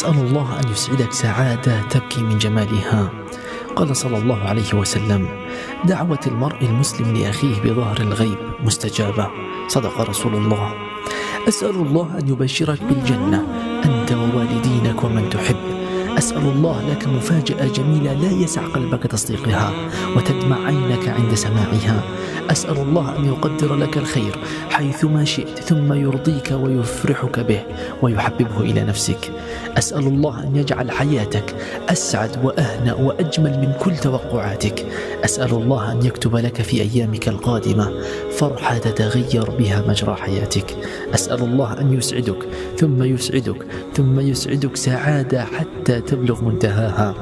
أسأل الله أن يسعدك سعادة تبكي من جمالها. قال صلى الله عليه وسلم: دعوة المرء المسلم لأخيه بظهر الغيب مستجابة. صدق رسول الله. أسأل الله أن يبشرك بالجنة أنت ووالدينك ومن تحب. أسأل الله لك مفاجأة جميلة لا يسع قلبك تصديقها وتدمع عينك عند سماعها. أسأل الله أن يقدر لك الخير حيثما شئت ثم يرضيك ويفرحك به ويحببه إلى نفسك. أسأل الله أن يجعل حياتك أسعد وأهنأ وأجمل من كل توقعاتك. أسأل الله أن يكتب لك في أيامك القادمة فرحة تتغير بها مجرى حياتك. أسأل الله أن يسعدك ثم يسعدك ثم يسعدك سعادة حتى تبلغ منتهاها.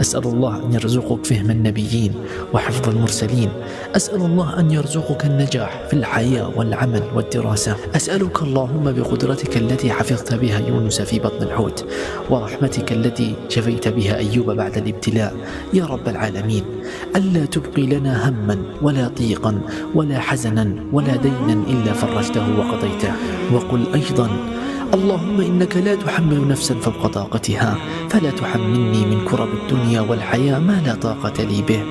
أسأل الله أن يرزقك فهم النبيين وحفظ المرسلين. أسأل الله أن يرزقك النجاح في الحياة والعمل والدراسة. أسألك اللهم بقدرتك التي حفظت بها يونس في بطن الحوت ورحمتك التي شفيت بها أيوب بعد الابتلاء يا رب العالمين ألا تبقي لنا هما ولا ضيقا ولا حزنا ولا دينا إلا فرجته وقضيته. وقل أيضا: اللهم إنك لا تحمل نفسا فوق طاقتها فلا تحملني من كرب الدنيا والحياة ما لا طاقة لي به،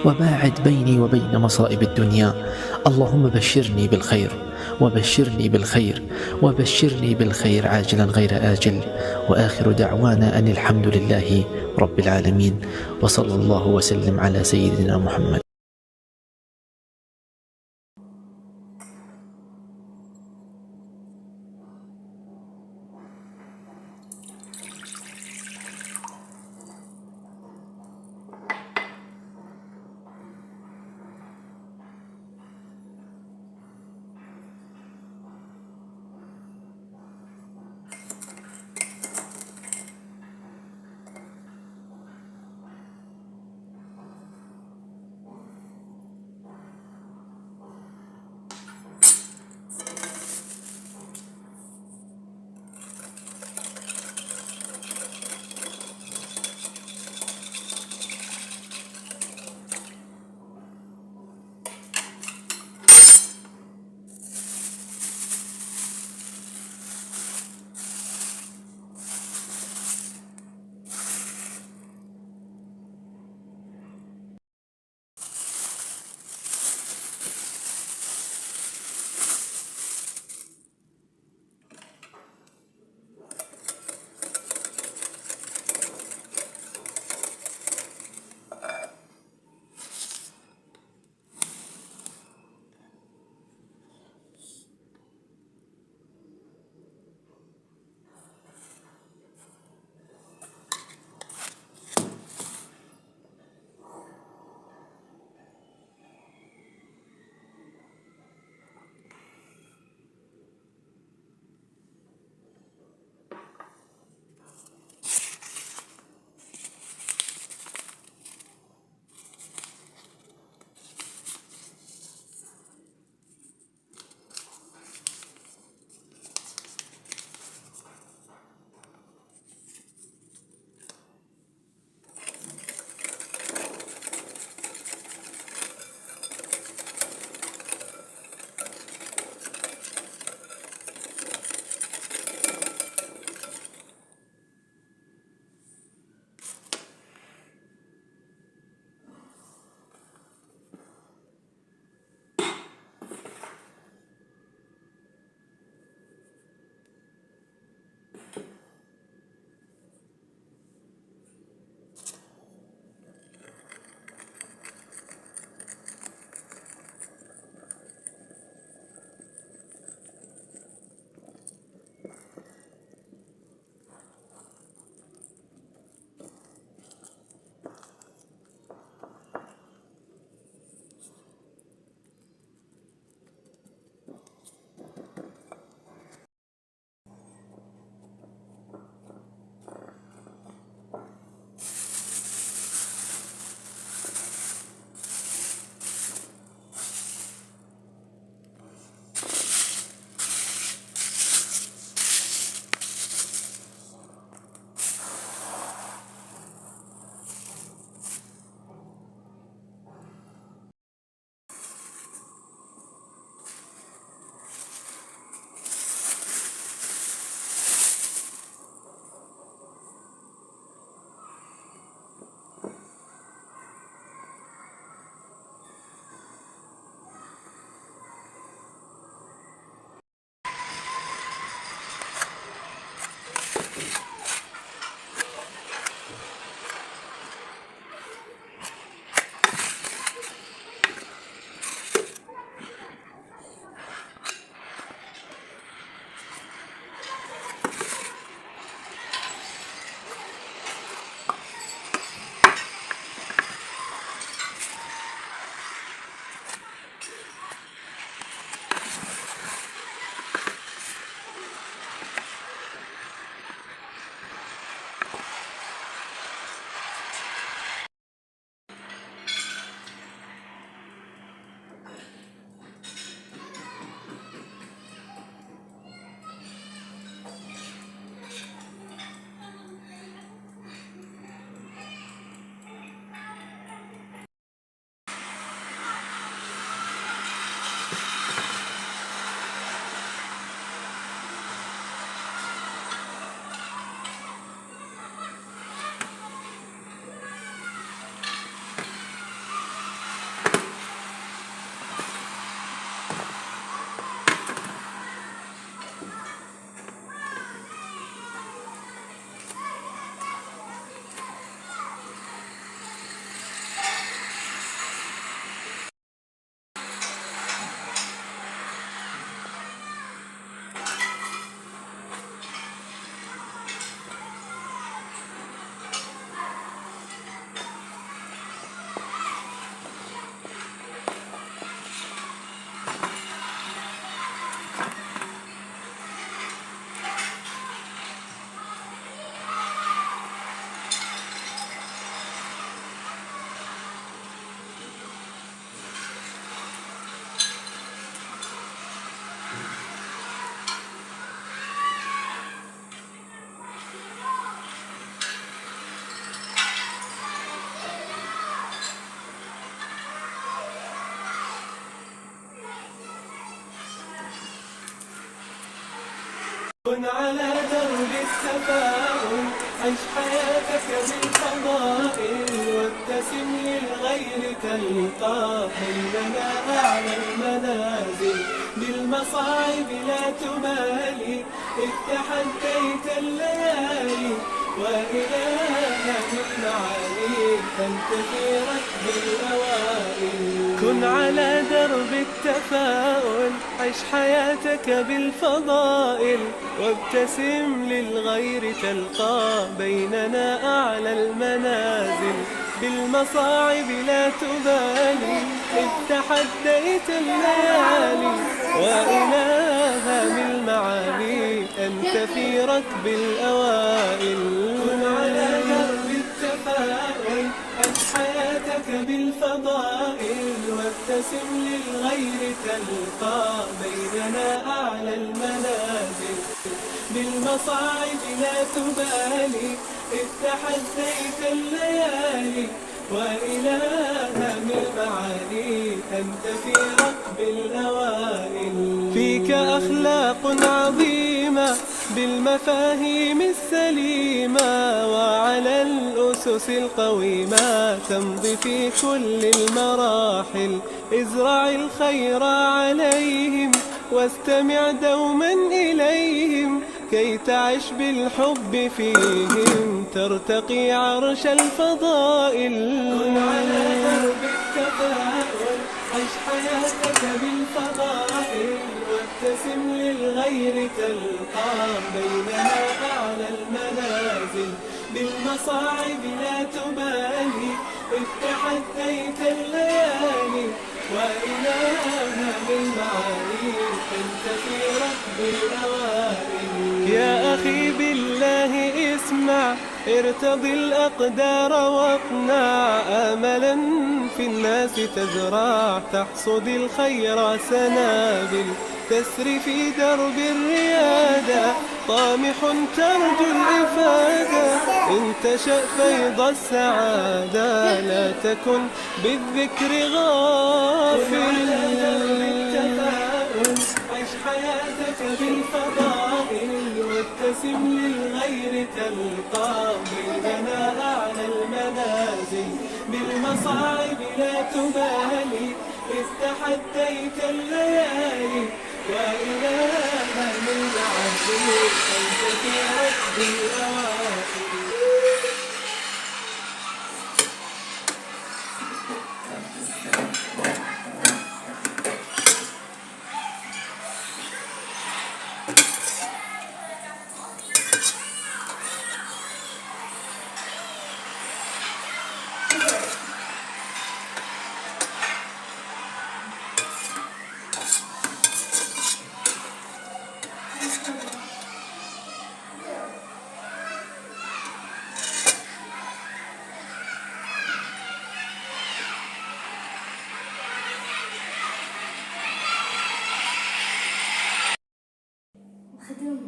وباعد بيني وبين مصائب الدنيا. اللهم بشرني بالخير وبشرني بالخير وبشرني بالخير عاجلا غير آجل. وآخر دعوانا أن الحمد لله رب العالمين، وصلى الله وسلم على سيدنا محمد. على درب التفاؤل، عش حياتك بالفضائل، وابتسم للغير تلقى بيننا أعلى المنازل. بالمصاعب لا تبالي، إذ تحديت الليالي، وإلهنا من معالي أنت في ركب الأوائل. كن على درب التفاؤل، عش حياتك بالفضائل، وابتسم للغير تلقى بيننا أعلى المنازل. بالمصاعب لا تبالي، إذ تحديت الليالي، وإلهها من المعالي أنت في ركب الأوائل. كن على درب التفاؤل، عش حياتك بالفضائل، وابتسم للغير تلقى بيننا أعلى المنازل. بالمصاعب لا تبالي، إذ تحديت الليالي، وإلهنا من معاني أنت في ركب الأوائل. فيك أخلاق عظيمة بالمفاهيم السليمة، وعلى الأسس القويمة تمضي في كل المراحل. ازرع الخير عليهم، واستمع دوما إليهم، كي تعش بالحب فيهم ترتقي عرش الفضائل. كن على درب التفاؤل، عش حياتك بالفضائل، وابتسم للغير تلقى بيننا أعلى المنازل. بالمصاعب لا تبالي، إذ تحديت الليالي، وإلهنا بالمعالي أنت في ركب الأوائل. يا أخي بالله اسمع، ارتضي الأقدار واقنع، آملا في الناس تزرع، تحصد الخير سنابل. تسري في درب الريادة، طامح ترجو الإفادة، إن تشأ فيض السعادة، لا تكن بالذكر غافل. عش حياتك بالفضائل، وابتسم للغير تلقى بيننا أعلى المنازل. بالمصاعب لا تبالي، إذ تحديت الليالي، وإلهنا من معالي أنت في ركب الأوائل. خدمة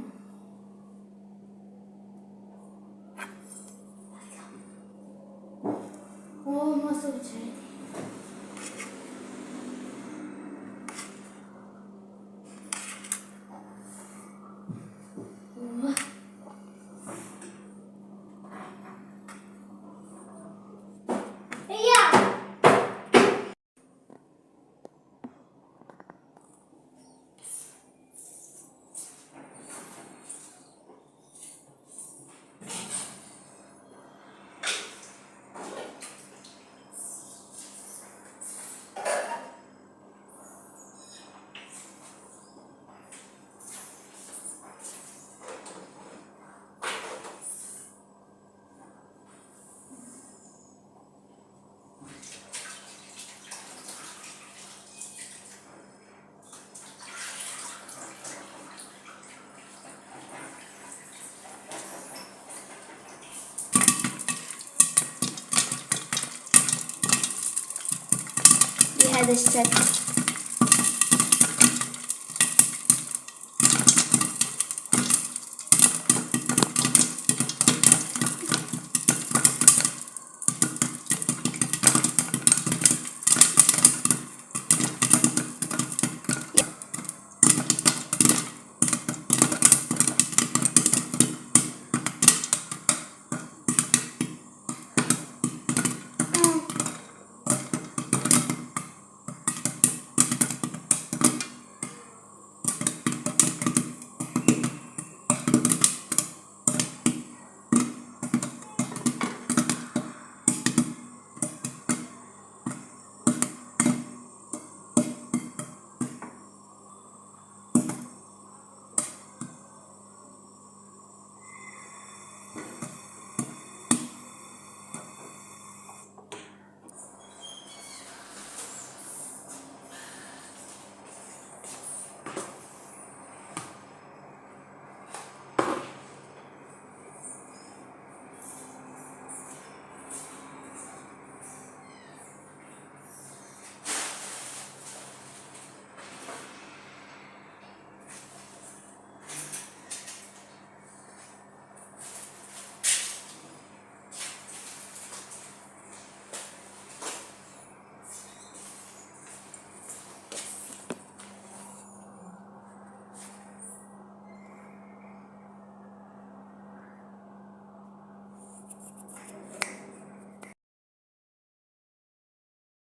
ما سويت شيء. بهذا الشكل.